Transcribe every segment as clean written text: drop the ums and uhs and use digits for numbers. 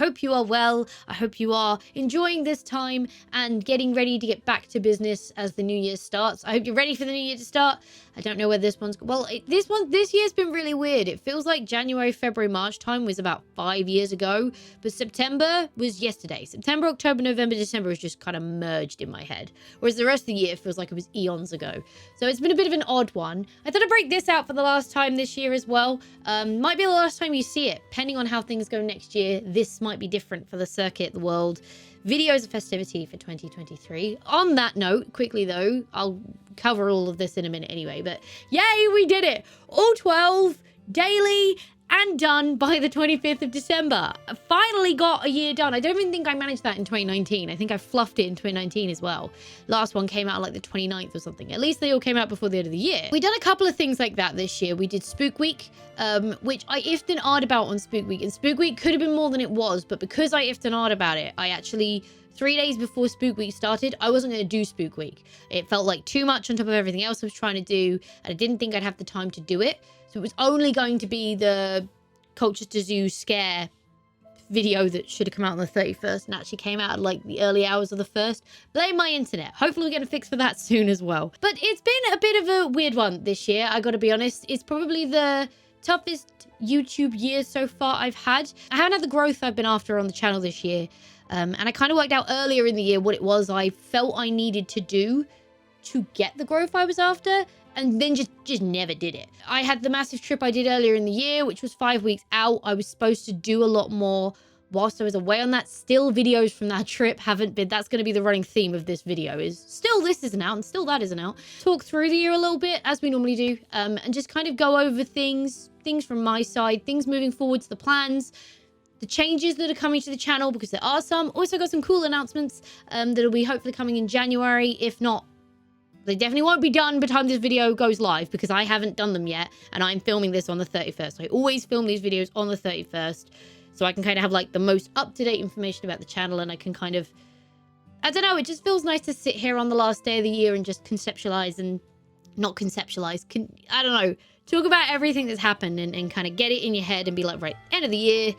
hope you are well. I hope you are enjoying this time and getting ready to get back to business as the new year starts. I hope you're ready for the new year to start. I don't know where this one's... Well, this year's been really weird. It feels like January, February, March time was about 5 years ago, but September was yesterday. September, October, November, December was just kind of merged in my head, whereas the rest of the year feels like it was eons ago. So it's been a bit of an odd one. I thought I'd break this out for the last time this year as well. Might be the last time you see it, depending on how things go next year. This might be different for the circuit, the world. Videos of festivity for 2023. On that note, quickly though, I'll cover all of this in a minute anyway, but yay, we did it! All 12, daily, and done by the 25th of December. I finally got a year done. I don't even think I managed that in 2019. I think I fluffed it in 2019 as well. Last one came out like the 29th or something. At least they all came out before the end of the year. We done a couple of things like that this year. We did Spook Week, which I ifed and ahed about on Spook Week. And Spook Week could have been more than it was, but because I ifed and ahed about it, I actually... 3 days before Spook Week started, I wasn't going to do Spook Week. It felt like too much on top of everything else I was trying to do, and I didn't think I'd have the time to do it. So it was only going to be the Colchester Zoo scare video that should have come out on the 31st and actually came out at like the early hours of the 1st. Blame my internet. Hopefully we're getting a fix for that soon as well. But it's been a bit of a weird one this year, I gotta be honest. It's probably the toughest YouTube year so far I've had. I haven't had the growth I've been after on the channel this year. And I kind of worked out earlier in the year what it was I felt I needed to do to get the growth I was after, and then just never did it. I had the massive trip I did earlier in the year, which was 5 weeks out. I was supposed to do a lot more whilst I was away on that. Still, videos from that trip haven't been... That's going to be the running theme of this video, is still this isn't out and still that isn't out. Talk through the year a little bit, as we normally do, and just kind of go over things from my side, things moving forwards, the plans, the changes that are coming to the channel, because there are some. Also got some cool announcements that'll be hopefully coming in January. If not, they definitely won't be done by the time this video goes live, because I haven't done them yet, and I'm filming this on the 31st. I always film these videos on the 31st, so I can kind of have like the most up-to-date information about the channel, and I can kind of... I don't know, it just feels nice to sit here on the last day of the year and just conceptualize and... Not conceptualize, I don't know, talk about everything that's happened and kind of get it in your head and be like, right, end of the year,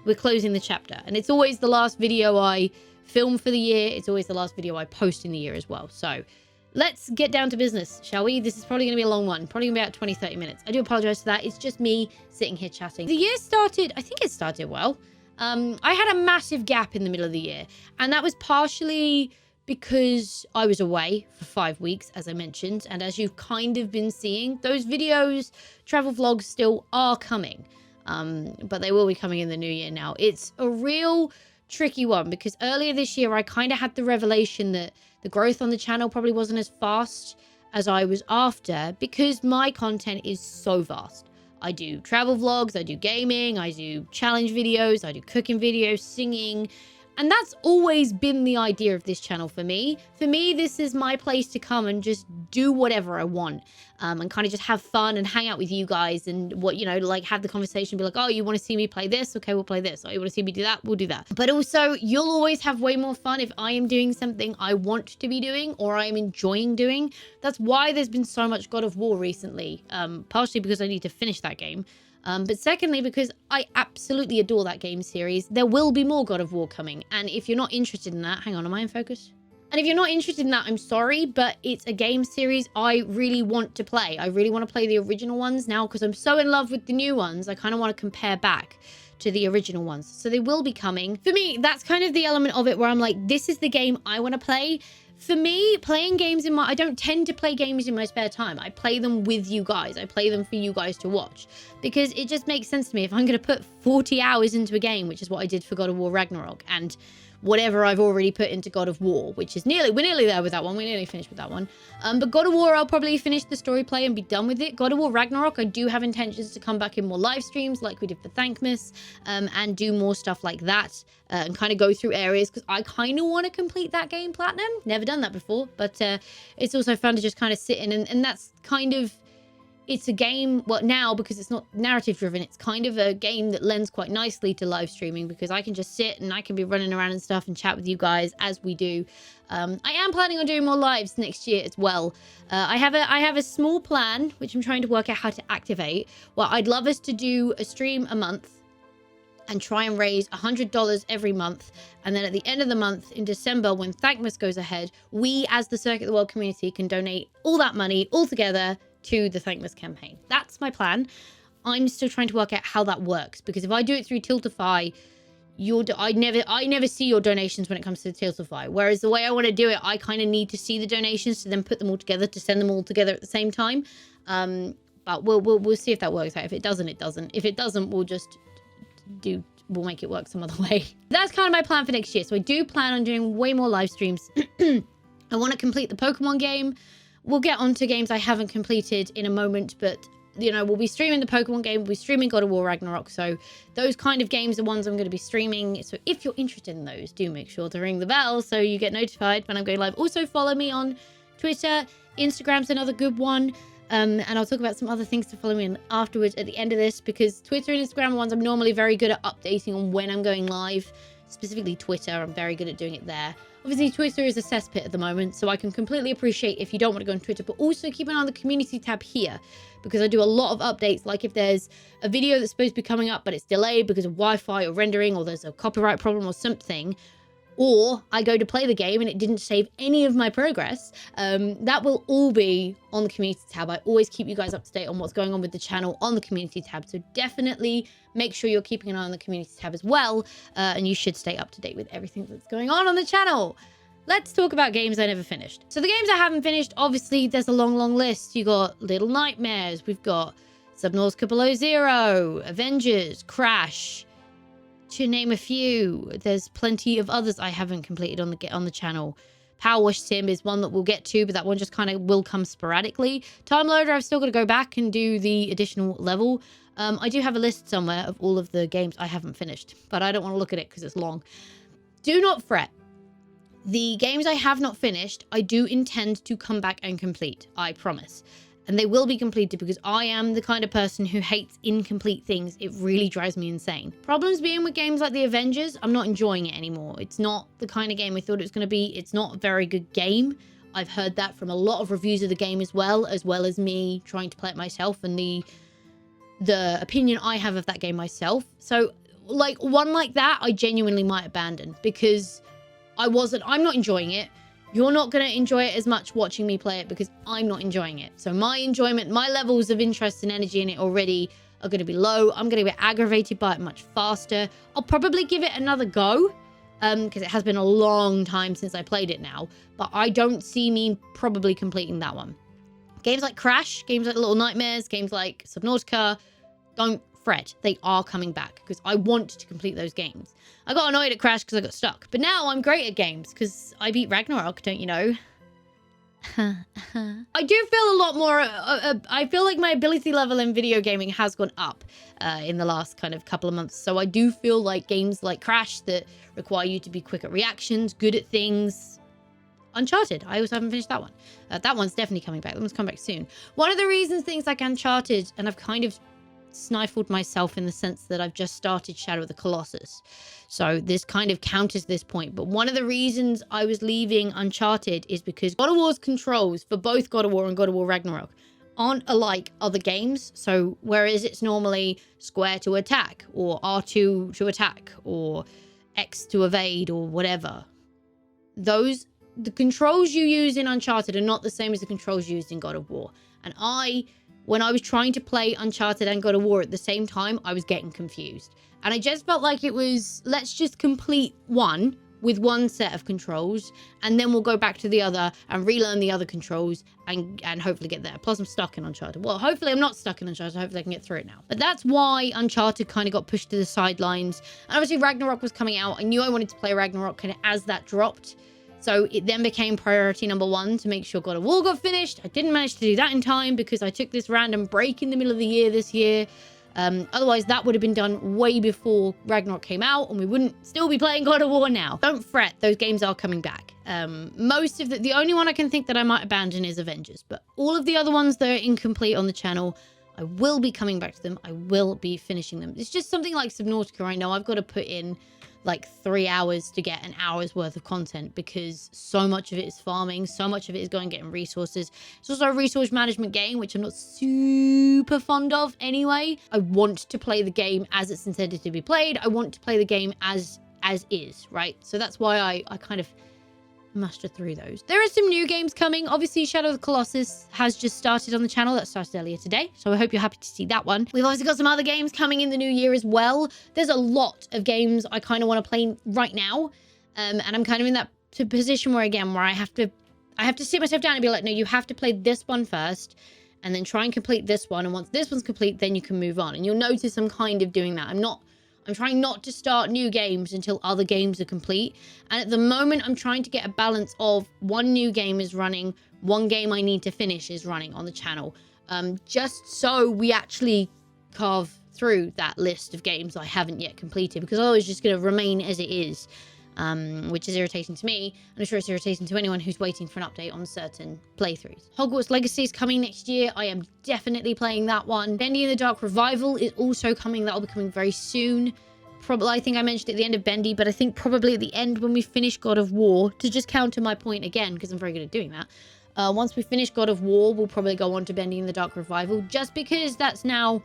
we're closing the chapter. And it's always the last video I film for the year. It's always the last video I post in the year as well. So let's get down to business, shall we? This is probably going to be a long one. Probably going to be about 20, 30 minutes. I do apologize for that. It's just me sitting here chatting. The year started, I think it started well. I had a massive gap in the middle of the year. And that was partially because I was away for 5 weeks, as I mentioned. And as you've kind of been seeing, those videos, travel vlogs still are coming. But they will be coming in the new year now. It's a real tricky one, because earlier this year I kind of had the revelation that the growth on the channel probably wasn't as fast as I was after, because my content is so vast. I do travel vlogs, I do gaming, I do challenge videos, I do cooking videos, singing. And that's always been the idea of this channel for me. For me, this is my place to come and just do whatever I want. And kind of just have fun and hang out with you guys and what, you know, like have the conversation, be like, oh, you want to see me play this? Okay, we'll play this. Oh, you want to see me do that? We'll do that. But also, you'll always have way more fun if I am doing something I want to be doing or I am enjoying doing. That's why there's been so much God of War recently. Partially because I need to finish that game. But secondly, because I absolutely adore that game series. There will be more God of War coming. And if you're not interested in that, hang on, am I in focus? And if you're not interested in that, I'm sorry, but it's a game series I really want to play. I really want to play the original ones now, because I'm so in love with the new ones. I kind of want to compare back to the original ones. So they will be coming. For me, that's kind of the element of it where I'm like, this is the game I want to play. For me, playing games I don't tend to play games in my spare time. I play them with you guys. I play them for you guys to watch, because it just makes sense to me. If I'm going to put 40 hours into a game, which is what I did for God of War Ragnarok, and whatever I've already put into God of War, which is we're nearly there with that one. We're nearly finished with that one. But God of War, I'll probably finish the story play and be done with it. God of War Ragnarok, I do have intentions to come back in more live streams like we did for Thankmas, and do more stuff like that, and kind of go through areas, because I kind of want to complete that game platinum. Never done that before, but it's also fun to just kind of sit in, and that's kind of... It's a game, well, now, because it's not narrative driven, it's kind of a game that lends quite nicely to live streaming, because I can just sit and I can be running around and stuff and chat with you guys as we do. I am planning on doing more lives next year as well. I have a small plan, which I'm trying to work out how to activate. Well, I'd love us to do a stream a month, and try and raise $100 every month. And then at the end of the month in December, when Thankmas goes ahead, we as the Circuit the World community can donate all that money all together to the Thankmas campaign. That's my plan. I'm still trying to work out how that works, because if I do it through Tiltify, I never see your donations when it comes to Tiltify. Whereas the way I want to do it, I kind of need to see the donations to then put them all together, to send them all together at the same time. But we'll see if that works out. If it doesn't, it doesn't. If it doesn't, we'll make it work some other way. That's kind of my plan for next year. So I do plan on doing way more live streams. I want to complete the Pokemon game. We'll get onto games I haven't completed in a moment, but you know, we'll be streaming the Pokemon game, we'll be streaming God of War Ragnarok, so those kind of games are ones I'm going to be streaming. So if you're interested in those, do make sure to ring the bell so you get notified when I'm going live. Also follow me on Twitter. Instagram's another good one. And I'll talk about some other things to follow me in afterwards at the end of this, because Twitter and Instagram are ones I'm normally very good at updating on when I'm going live. Specifically Twitter, I'm very good at doing it there. Obviously, Twitter is a cesspit at the moment, so I can completely appreciate if you don't want to go on Twitter, but also keep an eye on the community tab here, because I do a lot of updates. Like if there's a video that's supposed to be coming up, but it's delayed because of Wi-Fi or rendering, or there's a copyright problem or something, or I go to play the game and it didn't save any of my progress, that will all be on the community tab. I always keep you guys up to date on what's going on with the channel on the community tab, so definitely make sure you're keeping an eye on the community tab as well, and you should stay up to date with everything that's going on the channel. Let's talk about games I never finished. So the games I haven't finished, obviously there's a long list. You got Little Nightmares, we've got Subnautica Below Zero, Avengers, Crash, to name a few. There's plenty of others I haven't completed on the channel. Power Wash Sim is one that we'll get to, but that one just kind of will come sporadically. Time Loader, I've still got to go back and do the additional level. I do have a list somewhere of all of the games I haven't finished, but I don't want to look at it because it's long. Do not fret. The games I have not finished, I do intend to come back and complete. I promise. And they will be completed, because I am the kind of person who hates incomplete things. It really drives me insane. Problems being with games like the Avengers, I'm not enjoying it anymore. It's not the kind of game I thought it was going to be. It's not a very good game. I've heard that from a lot of reviews of the game as well as me trying to play it myself, and the opinion I have of that game myself. So like one like that, I genuinely might abandon, because I'm not enjoying it. You're not going to enjoy it as much watching me play it, because I'm not enjoying it. So my enjoyment, my levels of interest and energy in it already are going to be low. I'm going to get aggravated by it much faster. I'll probably give it another go, because it has been a long time since I played it now. But I don't see me probably completing that one. Games like Crash, games like Little Nightmares, games like Subnautica, don't fret. They are coming back, because I want to complete those games. I got annoyed at Crash because I got stuck, but now I'm great at games because I beat Ragnarok, don't you know? I do feel a lot more, I feel like my ability level in video gaming has gone up in the last kind of couple of months. So I do feel like games like Crash that require you to be quick at reactions, good at things. Uncharted, I also haven't finished that one. That one's definitely coming back. That one's coming back soon. One of the reasons things like Uncharted, and I've kind of stifled myself in the sense that I've just started Shadow of the Colossus, so this kind of counters this point, but one of the reasons I was leaving Uncharted is because God of War's controls for both God of War and God of War Ragnarok aren't alike other games. So whereas it's normally square to attack, or R2 to attack, or X to evade, or whatever, the controls you use in Uncharted are not the same as the controls used in God of War. And when I was trying to play Uncharted and God of War at the same time, I was getting confused. And I just felt like it was, let's just complete one with one set of controls, and then we'll go back to the other and relearn the other controls and hopefully get there. Plus, I'm stuck in Uncharted. Well, hopefully I'm not stuck in Uncharted. Hopefully I can get through it now. But that's why Uncharted kind of got pushed to the sidelines. And obviously Ragnarok was coming out. I knew I wanted to play Ragnarok kind of as that dropped. So it then became priority number one to make sure God of War got finished. I didn't manage to do that in time because I took this random break in the middle of the year this year. Otherwise, that would have been done way before Ragnarok came out, and we wouldn't still be playing God of War now. Don't fret, those games are coming back. Most of the only one I can think that I might abandon is Avengers, but all of the other ones that are incomplete on the channel, I will be coming back to them. I will be finishing them. It's just something like Subnautica. I know I've got to put in like 3 hours to get an hour's worth of content, because so much of it is farming, so much of it is going getting resources. It's also a resource management game, which I'm not super fond of anyway. I want to play the game as it's intended to be played. I want to play the game as is, right? So that's why I kind of muster through those. There are some new games coming. Obviously, Shadow of the Colossus has just started on the channel. That started earlier today, so I hope you're happy to see that one. We've obviously got some other games coming in the new year as well. There's a lot of games I kind of want to play right now, and I'm kind of in that position where, again, where I have to sit myself down and be like, no, you have to play this one first, and then try and complete this one, and once this one's complete, then you can move on. And you'll notice I'm kind of doing that. I'm trying not to start new games until other games are complete. And at the moment, I'm trying to get a balance of one new game is running, one game I need to finish is running on the channel. Just so we actually carve through that list of games I haven't yet completed, because otherwise it's just going to remain as it is, which is irritating to me. And I'm sure it's irritating to anyone who's waiting for an update on certain playthroughs. Hogwarts Legacy is coming next year. I am definitely playing that one. Bendy and the Dark Revival is also coming. That will be coming very soon. Probably, I think I mentioned it at the end of Bendy, but I think probably at the end when we finish God of War, to just counter my point again, because I'm very good at doing that. Once we finish God of War, we'll probably go on to Bendy and the Dark Revival, just because that's now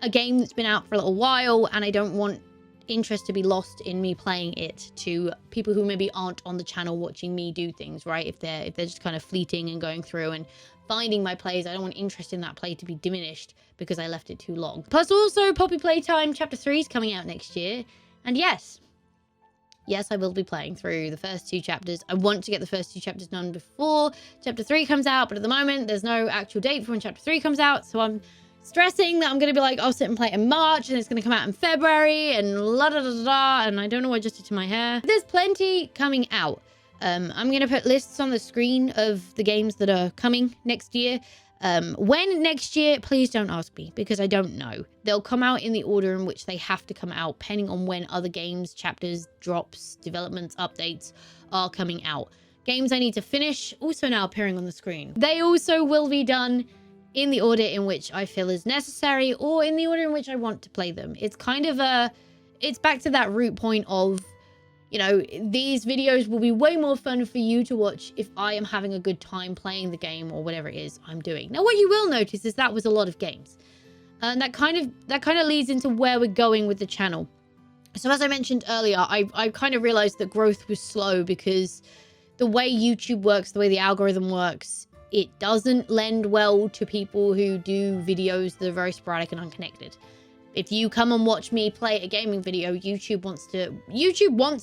a game that's been out for a little while, and I don't want interest to be lost in me playing it to people who maybe aren't on the channel watching me do things, right? If they're just kind of fleeting and going through and finding my plays, I don't want interest in that play to be diminished because I left it too long. Plus also Poppy Playtime Chapter 3 is coming out next year, and yes, I will be playing through the first 2 chapters. I want to get the first 2 chapters done before Chapter 3 comes out, but at the moment there's no actual date for when Chapter 3 comes out, so I'm stressing that I'm going to be like, I'll sit and play it in March, and it's going to come out in February, and la da da da, and I don't know what I just did to my hair. There's plenty coming out. I'm going to put lists on the screen of the games that are coming next year. When next year, please don't ask me, because I don't know. They'll come out in the order in which they have to come out, depending on when other games, chapters, drops, developments, updates are coming out. Games I need to finish, also now appearing on the screen. They also will be done in the order in which I feel is necessary, or in the order in which I want to play them. It's kind of it's back to that root point of, you know, these videos will be way more fun for you to watch if I am having a good time playing the game or whatever it is I'm doing. Now, what you will notice is that was a lot of games. And that kind of leads into where we're going with the channel. So as I mentioned earlier, I kind of realized that growth was slow because the way YouTube works, the way the algorithm works, it doesn't lend well to people who do videos that are very sporadic and unconnected. If you come and watch me play a gaming video, YouTube wants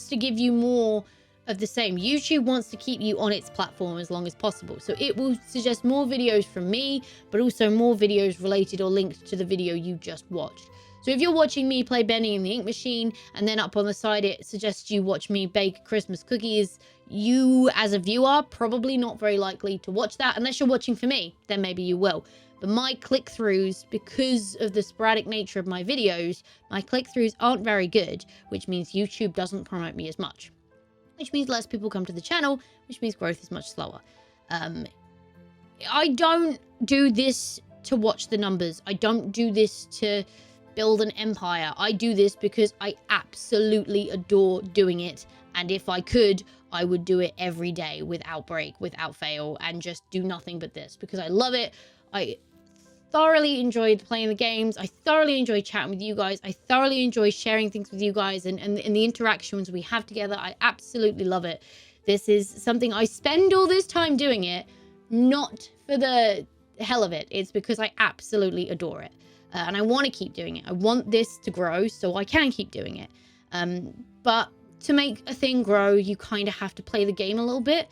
to give you more of the same. YouTube wants to keep you on its platform as long as possible. So it will suggest more videos from me, but also more videos related or linked to the video you just watched. So if you're watching me play Bendy and the Ink Machine, and then up on the side it suggests you watch me bake Christmas cookies, you as a viewer are probably not very likely to watch that unless you're watching for me. Then maybe you will. But my click-throughs, because of the sporadic nature of my videos, my click-throughs aren't very good, which means YouTube doesn't promote me as much, which means less people come to the channel, which means growth is much slower. I don't do this to watch the numbers. I don't do this to build an empire. I do this because I absolutely adore doing it, and if I could, I would do it every day without break, without fail, and just do nothing but this because I love it. I thoroughly enjoyed playing the games. I thoroughly enjoy chatting with you guys. I thoroughly enjoy sharing things with you guys and the interactions we have together. I absolutely love it. This is something I spend all this time doing it, not for the hell of it. It's because I absolutely adore it. And I want to keep doing it. I want this to grow so I can keep doing it. But to make a thing grow, you kind of have to play the game a little bit.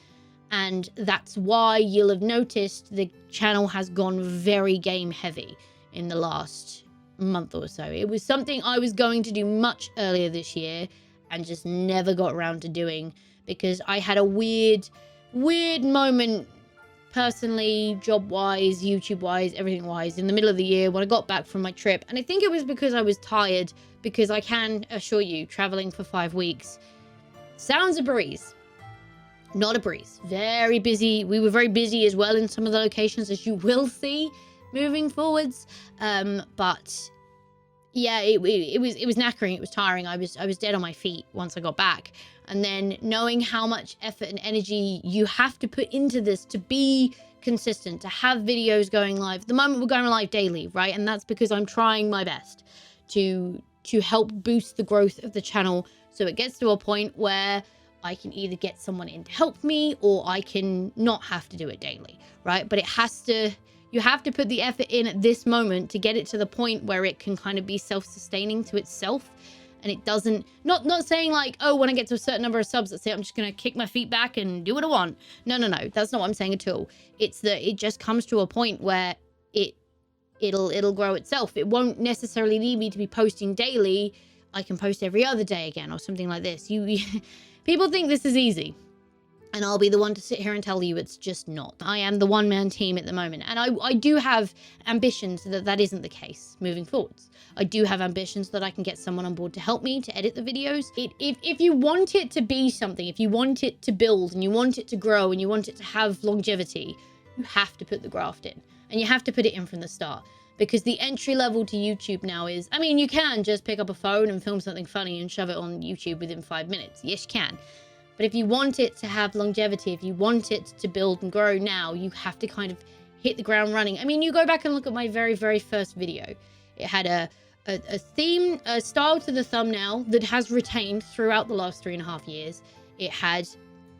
And that's why you'll have noticed the channel has gone very game heavy in the last month or so. It was something I was going to do much earlier this year and just never got around to doing because I had a weird moment personally, job-wise, YouTube-wise, everything-wise in the middle of the year when I got back from my trip. And I think it was because I was tired, because I can assure you, traveling for 5 weeks sounds a breeze. Not a breeze. Very busy. We were very busy as well in some of the locations, as you will see moving forwards. But yeah, it was knackering. It was tiring. I was dead on my feet once I got back. And then knowing how much effort and energy you have to put into this to be consistent, to have videos going live. At the moment we're going live daily, right? And that's because I'm trying my best to help boost the growth of the channel, so it gets to a point where I can either get someone in to help me, or I can not have to do it daily, right? But you have to put the effort in at this moment to get it to the point where it can kind of be self-sustaining to itself. And it doesn't, not saying like, oh, when I get to a certain number of subs, that's it, I'm just going to kick my feet back and do what I want. No, that's not what I'm saying at all. It's that it just comes to a point where it'll grow itself. It won't necessarily need me to be posting daily. I can post every other day again, or something like this. People think this is easy, and I'll be the one to sit here and tell you it's just not. I am the one-man team at the moment, and I do have ambitions that isn't the case moving forwards. I do have ambitions that I can get someone on board to help me to edit the videos. If you want it to be something, if you want it to build, and you want it to grow, and you want it to have longevity, you have to put the graft in, and you have to put it in from the start. Because the entry level to YouTube now is, I mean, you can just pick up a phone and film something funny and shove it on YouTube within 5 minutes. Yes, you can. But if you want it to have longevity, if you want it to build and grow now, you have to kind of hit the ground running. I mean, you go back and look at my very, very first video. It had a theme, a style to the thumbnail that has retained throughout the last 3.5 years. It had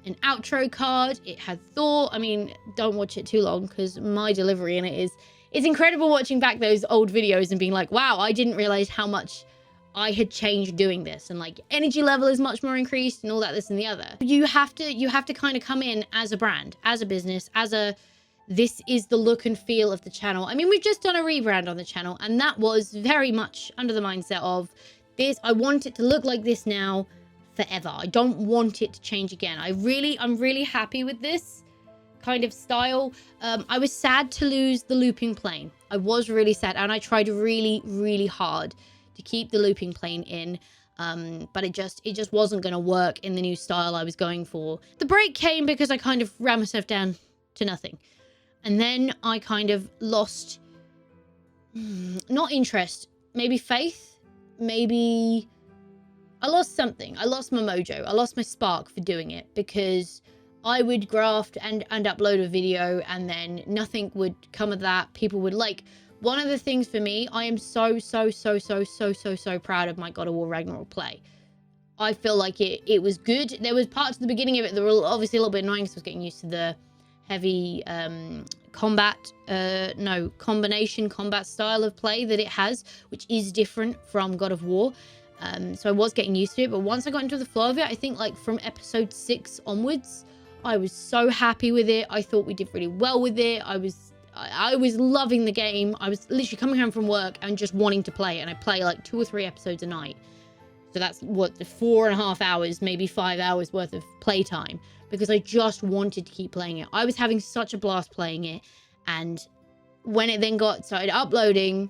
an outro card. It had thought. I mean, don't watch it too long, because my delivery in it is... It's incredible watching back those old videos and being like, wow, I didn't realize how much I had changed doing this, and like energy level is much more increased and all that, this and the other. You have to kind of come in as a brand, as a business, this is the look and feel of the channel. I mean, we've just done a rebrand on the channel, and that was very much under the mindset of this. I want it to look like this now forever. I don't want it to change again. I'm really happy with this kind of style. I was sad to lose the looping plane. I was really sad, and I tried really hard to keep the looping plane in, but it just wasn't going to work in the new style I was going for. The break came because I kind of ran myself down to nothing, and then I kind of lost not interest, maybe faith, maybe I lost something. I lost my mojo. I lost my spark for doing it, because I would graft and upload a video, and then nothing would come of that. People would like... One of the things for me, I am so proud of my God of War Ragnarok play. I feel like it was good. There was parts at the beginning of it that were obviously a little bit annoying, because I was getting used to the heavy combination combat style of play that it has, which is different from God of War. So I was getting used to it, but once I got into the flow of it, I think like from episode 6 onwards, I was so happy with it. I thought we did really well with it. I was loving the game. I was literally coming home from work and just wanting to play it, and I play like 2 or 3 episodes a night. So that's what, 4.5 hours, maybe 5 hours worth of playtime, because I just wanted to keep playing it. I was having such a blast playing it, and when it then started uploading,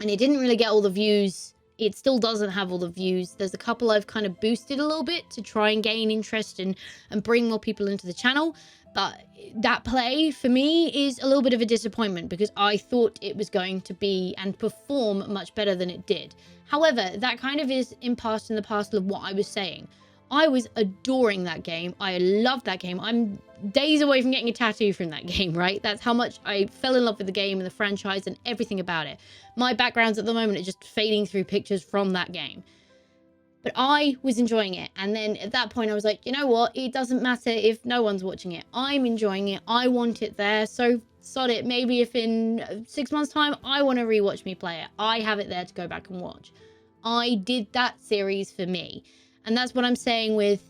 and it didn't really get all the views. It still doesn't have all the views. There's a couple I've kind of boosted a little bit to try and gain interest and bring more people into the channel. But that play, for me, is a little bit of a disappointment, because I thought it was going to be and perform much better than it did. However, that kind of is in the parcel of what I was saying. I was adoring that game. I loved that game. I'm days away from getting a tattoo from that game, right? That's how much I fell in love with the game and the franchise and everything about it. My backgrounds at the moment are just fading through pictures from that game. But I was enjoying it. And then at that point, I was like, you know what? It doesn't matter if no one's watching it. I'm enjoying it. I want it there. So sod it. Maybe if in 6 months' time, I want to rewatch me play it, I have it there to go back and watch. I did that series for me. And that's what I'm saying with,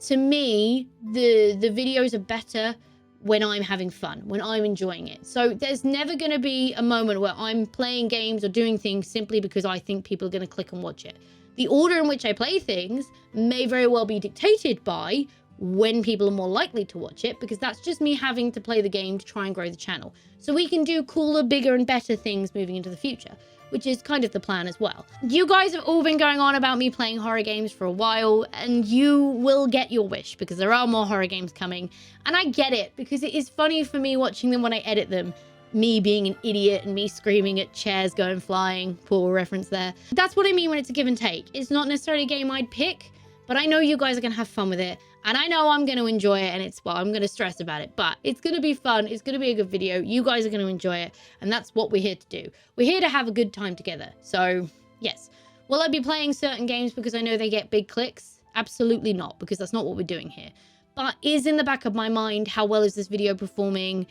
to me, the videos are better when I'm having fun, when I'm enjoying it. So there's never going to be a moment where I'm playing games or doing things simply because I think people are going to click and watch it. The order in which I play things may very well be dictated by when people are more likely to watch it, because that's just me having to play the game to try and grow the channel. So we can do cooler, bigger, and better things moving into the future, which is kind of the plan as well. You guys have all been going on about me playing horror games for a while, and you will get your wish, because there are more horror games coming. And I get it, because it is funny for me watching them when I edit them, me being an idiot and me screaming at chairs going flying. Poor reference there. That's what I mean when it's a give and take. It's not necessarily a game I'd pick, but I know you guys are going to have fun with it. And I know I'm going to enjoy it, and I'm going to stress about it, but it's going to be fun. It's going to be a good video. You guys are going to enjoy it, and that's what we're here to do. We're here to have a good time together. So, yes. Will I be playing certain games because I know they get big clicks? Absolutely not, because that's not what we're doing here. But is in the back of my mind, how well is this video performing?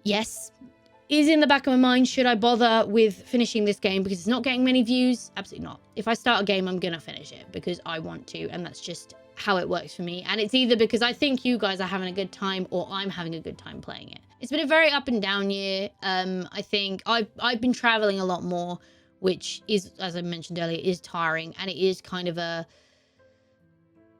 Yes. Is in the back of my mind, should I bother with finishing this game because it's not getting many views? Absolutely not. If I start a game, I'm going to finish it because I want to, and that's just how it works for me. And it's either because I think you guys are having a good time or I'm having a good time playing it. It's been a very up and down year. I think I've been traveling a lot more, which is, as I mentioned earlier, is tiring, and it is kind of a,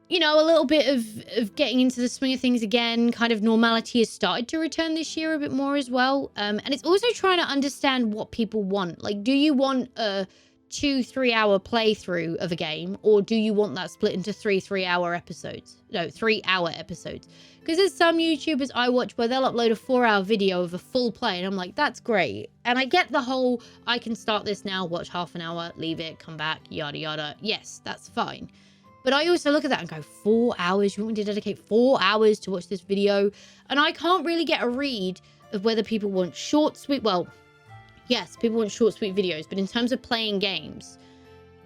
you know, a little bit of getting into the swing of things again. Kind of normality has started to return this year a bit more as well. And it's also trying to understand what people want. Like, do you want a 2-3 hour playthrough of a game, or do you want that split into 3 hour episodes? No, 3 hour episodes. Because there's some YouTubers I watch where they'll upload a 4-hour video of a full play, and I'm like, that's great. And I get the whole, I can start this now, watch half an hour, leave it, come back, yada yada. Yes, that's fine. But I also look at that and go, 4 hours? You want me to dedicate 4 hours to watch this video? And I can't really get a read of whether people want short, sweet, well, yes, people want short, sweet videos, but in terms of playing games,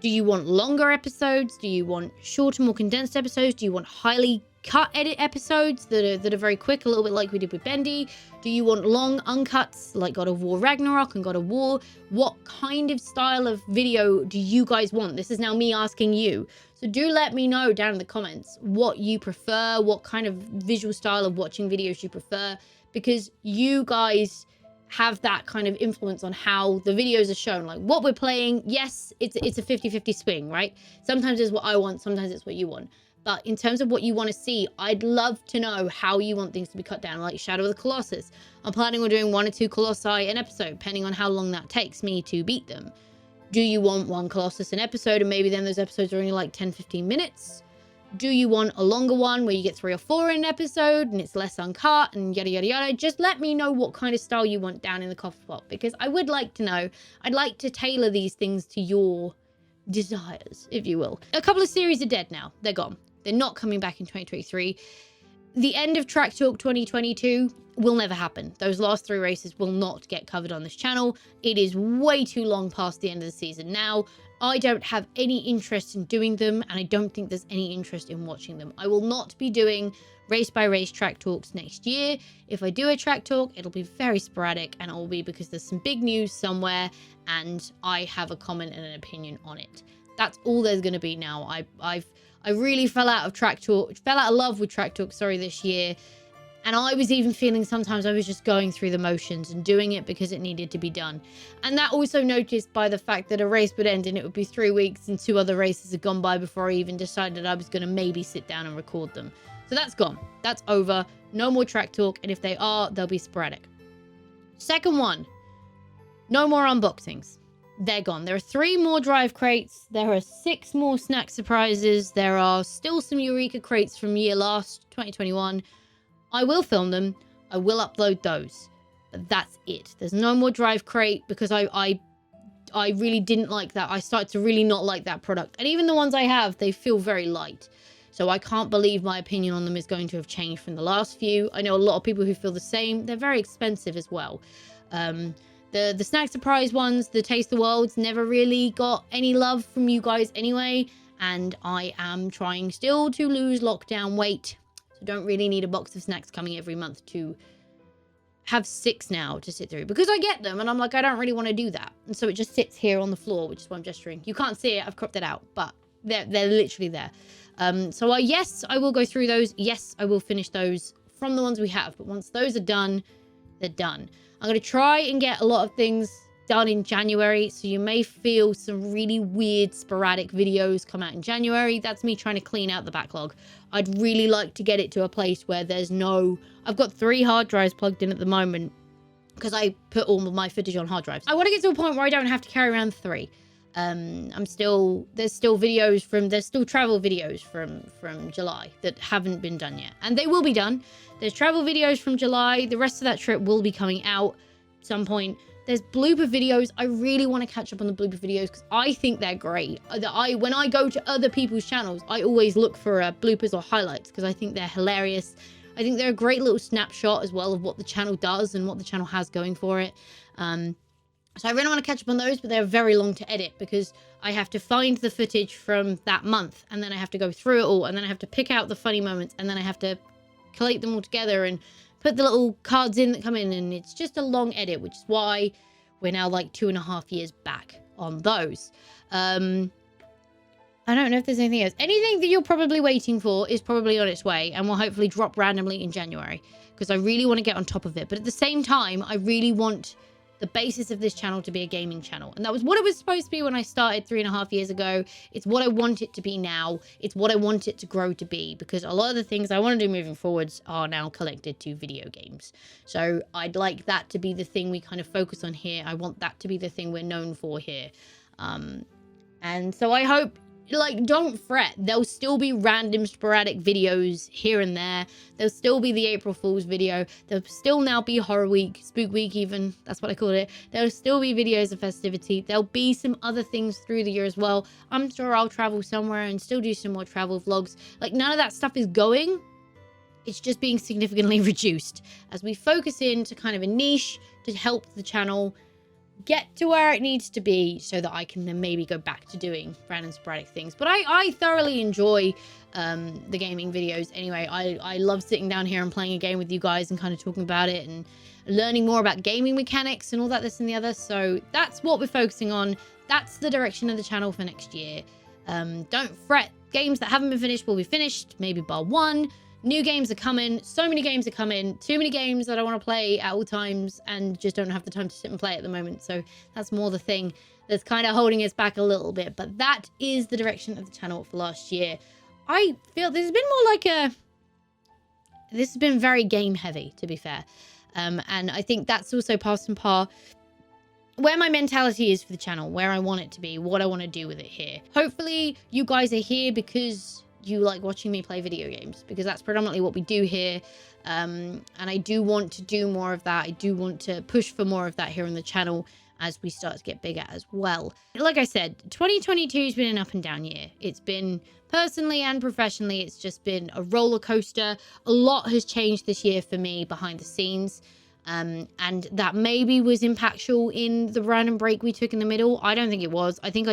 do you want longer episodes? Do you want shorter, more condensed episodes? Do you want highly cut edit episodes that are very quick, a little bit like we did with Bendy? Do you want long uncuts like God of War Ragnarok and God of War? What kind of style of video do you guys want? This is now me asking you. So do let me know down in the comments what you prefer, what kind of visual style of watching videos you prefer, because you guys have that kind of influence on how the videos are shown. Like what we're playing, yes, it's a 50-50 swing, right? Sometimes it's what I want, sometimes it's what you want. But in terms of what you want to see, I'd love to know how you want things to be cut down, like Shadow of the Colossus. I'm planning on doing 1 or 2 Colossi an episode, depending on how long that takes me to beat them. Do you want 1 Colossus an episode, and maybe then those episodes are only like 10-15 minutes? Do you want a longer one where you get 3 or 4 in an episode and it's less uncut and yada yada yada? Just let me know what kind of style you want down in the comment spot, because I would like to know. I'd like to tailor these things to your desires, if you will. A couple of series are dead now. They're gone. They're not coming back in 2023. The end of Track Talk 2022 will never happen. Those last 3 races will not get covered on this channel. It is way too long past the end of the season now. I don't have any interest in doing them, and I don't think there's any interest in watching them. I will not be doing race by race track talks next year. If I do a track talk, it'll be very sporadic, and it will be because there's some big news somewhere and I have a comment and an opinion on it. That's all there's going to be now. I really fell out of love with track talk, this year. And I was even feeling sometimes I was just going through the motions and doing it because it needed to be done. And that also noticed by the fact that a race would end and it would be 3 weeks and 2 other races had gone by before I even decided I was going to maybe sit down and record them. So that's gone. That's over. No more track talk. And if they are, they'll be sporadic. Second one, no more unboxings. They're gone. There are 3 more drive crates. There are 6 more snack surprises. There are still some Eureka crates from year last, 2021. I will film them. I will upload those. But that's it. There's no more drive crate because I really didn't like that. I started to really not like that product. And even the ones I have, they feel very light. So I can't believe my opinion on them is going to have changed from the last few. I know a lot of people who feel the same. They're very expensive as well. The snack surprise ones, the Taste the Worlds, never really got any love from you guys anyway. And I am trying still to lose lockdown weight. Don't really need a box of snacks coming every month to have 6 now to sit through, because I get them and I'm like, I don't really want to do that. And so it just sits here on the floor, which is why I'm gesturing. You can't see it. I've cropped it out, but they're literally there. So yes, I will go through those. Yes, I will finish those from the ones we have. But once those are done, they're done. I'm going to try and get a lot of things done in January, so you may feel some really weird sporadic videos come out in January. That's me trying to clean out the backlog. I'd really like to get it to a place where there's no... I've got 3 hard drives plugged in at the moment because I put all of my footage on hard drives. I want to get to a point where I don't have to carry around 3. There's still videos from... There's still travel videos from July that haven't been done yet, and they will be done. There's travel videos from July. The rest of that trip will be coming out. some point. There's blooper videos. I really want to catch up on the blooper videos because I think they're great. When I go to other people's channels, I always look for bloopers or highlights because I think they're hilarious. I think they're a great little snapshot as well of what the channel does and what the channel has going for it. So I really want to catch up on those, but they're very long to edit because I have to find the footage from that month and then I have to go through it all and then I have to pick out the funny moments and then I have to collate them all together and put the little cards in that come in, and it's just a long edit, which is why we're now like 2.5 years back on those. I don't know if there's anything else. Anything that you're probably waiting for is probably on its way and will hopefully drop randomly in January because I really want to get on top of it. But at the same time, I really want the basis of this channel to be a gaming channel. And that was what it was supposed to be when I started 3.5 years ago. It's what I want it to be now. It's what I want it to grow to be because a lot of the things I want to do moving forwards are now collected to video games. So I'd like that to be the thing we kind of focus on here. I want that to be the thing we're known for here. And so I hope, like, don't fret. There'll still be random sporadic videos here and there. There'll still be the April Fool's video. There'll still now be Horror Week, Spook Week even. That's what I call it. There'll still be videos of festivity. There'll be some other things through the year as well. I'm sure I'll travel somewhere and still do some more travel vlogs. Like, none of that stuff is going. It's just being significantly reduced as we focus into kind of a niche to help the channel get to where it needs to be so that I can then maybe go back to doing random sporadic things. But I thoroughly enjoy the gaming videos anyway. I love sitting down here and playing a game with you guys and kind of talking about it and learning more about gaming mechanics and all that, this and the other. So that's what we're focusing on. That's the direction of the channel for next year. Don't fret. Games that haven't been finished will be finished, maybe bar one. New games are coming. So many games are coming. Too many games that I want to play at all times and just don't have the time to sit and play at the moment. So that's more the thing that's kind of holding us back a little bit. But that is the direction of the channel for last year. I feel this has been more like this has been very game heavy, to be fair. And I think that's also past and par where my mentality is for the channel, where I want it to be, what I want to do with it here. Hopefully you guys are here because you like watching me play video games, because that's predominantly what we do here. And I do want to do more of that. I do want to push for more of that here on the channel as we start to get bigger as well. Like I said, 2022 has been an up and down year. It's been personally and professionally, it's just been a roller coaster. A lot has changed this year for me behind the scenes. And that maybe was impactful in the random break we took in the middle. I don't think it was. I think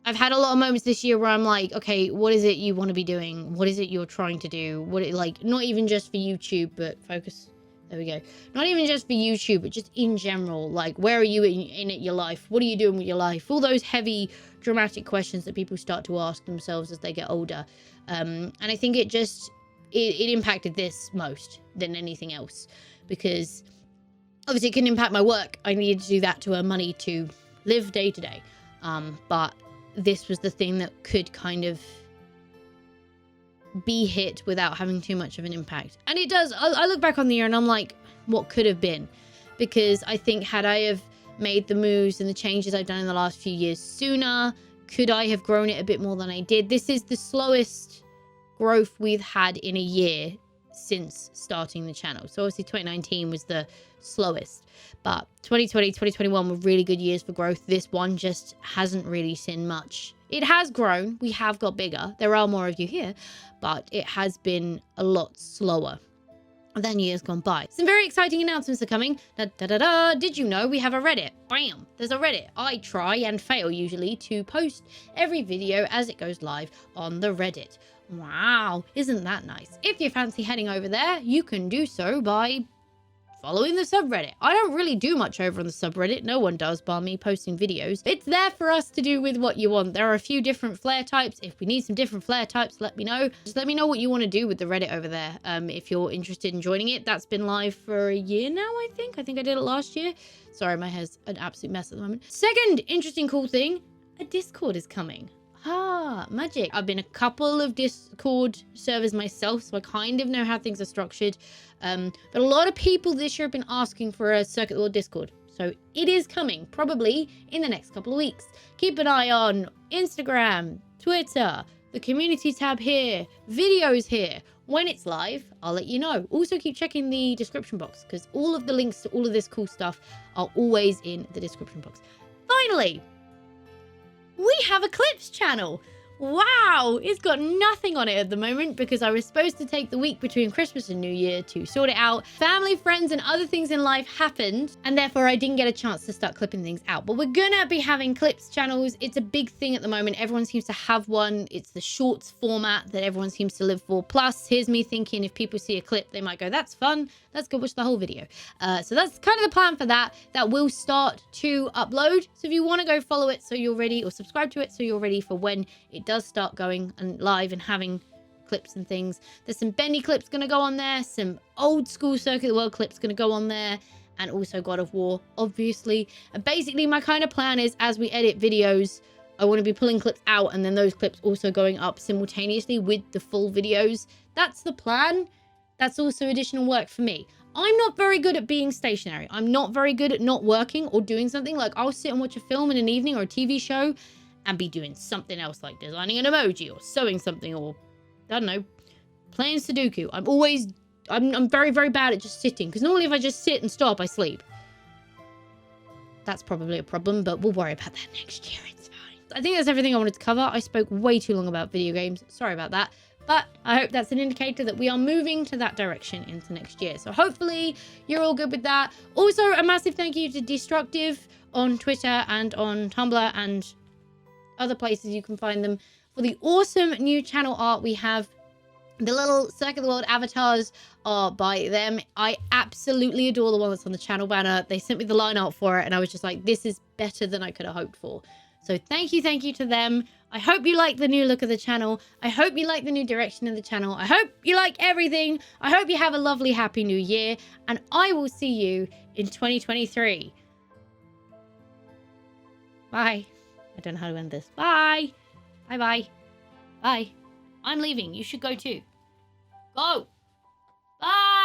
I've had a lot of moments this year where I'm like, okay, what is it you want to be doing? What is it you're trying to do? Like, not even just for YouTube, but focus. There we go. Not even just for YouTube, but just in general. Like, where are you in your life? What are you doing with your life? All those heavy, dramatic questions that people start to ask themselves as they get older. And I think it impacted this most than anything else. Because obviously it can impact my work. I needed to do that to earn money to live day to day. But this was the thing that could kind of be hit without having too much of an impact. And it does. I look back on the year and I'm like, what could have been? Because I think had I have made the moves and the changes I've done in the last few years sooner, could I have grown it a bit more than I did? This is the slowest growth we've had in a year since starting the channel. So obviously 2019 was the slowest, but 2020, 2021 were really good years for growth. This one just hasn't really seen much. It has grown. We have got bigger. There are more of you here, but it has been a lot slower than years gone by. Some very exciting announcements are coming. Did you know we have a Reddit? Bam! There's a Reddit. I try and fail usually to post every video as it goes live on the Reddit. Wow, isn't that nice? If you fancy heading over there, you can do so by following the subreddit. I don't really do much over on the subreddit. No one does bar me posting videos. It's there for us to do with what you want. There are a few different flare types. If we need some different flare types, let me know. Just let me know what you want to do with the Reddit over there. If you're interested in joining it. That's been live for a year now, I think. I think I did it last year. Sorry, my hair's an absolute mess at the moment. Second interesting cool thing, a Discord is coming. Ah, magic. I've been a couple of Discord servers myself, so I kind of know how things are structured. But a lot of people this year have been asking for a Circuit Lord Discord. So it is coming, probably in the next couple of weeks. Keep an eye on Instagram, Twitter, the community tab here, videos here. When it's live, I'll let you know. Also, keep checking the description box because all of the links to all of this cool stuff are always in the description box. Finally, we have a clips channel. Wow, it's got nothing on it at the moment because I was supposed to take the week between Christmas and New Year to sort it out. Family, friends, and other things in life happened, and therefore I didn't get a chance to start clipping things out. But we're gonna be having clips channels. It's a big thing at the moment. Everyone seems to have one. It's the shorts format that everyone seems to live for. Plus, here's me thinking if people see a clip, they might go, that's fun. Let's go watch the whole video. So that's kind of the plan for that. That will start to upload. So if you want to go follow it so you're ready, or subscribe to it so you're ready for when it does start going and live and having clips and things. There's some Bendy clips going to go on there. Some old school Circuit of the World clips going to go on there. And also God of War, obviously. And basically my kind of plan is as we edit videos, I want to be pulling clips out and then those clips also going up simultaneously with the full videos. That's the plan. That's also additional work for me. I'm not very good at being stationary. I'm not very good at not working or doing something. Like I'll sit and watch a film in an evening or a TV show and be doing something else like designing an emoji or sewing something or, I don't know, playing Sudoku. I'm very, very bad at just sitting because normally if I just sit and stop, I sleep. That's probably a problem, but we'll worry about that next year. It's fine. I think that's everything I wanted to cover. I spoke way too long about video games. Sorry about that. But I hope that's an indicator that we are moving to that direction into next year. So hopefully you're all good with that. Also, a massive thank you to Destructive on Twitter and on Tumblr and other places you can find them for the awesome new channel art we have. The little Circuit of the World avatars are by them. I absolutely adore the one that's on the channel banner. They sent me the line art for it and I was just like, this is better than I could have hoped for. So thank you to them. I hope you like the new look of the channel. I hope you like the new direction of the channel. I hope you like everything. I hope you have a lovely, happy new year. And I will see you in 2023. Bye. I don't know how to end this. Bye. Bye-bye. Bye. I'm leaving. You should go too. Go. Bye.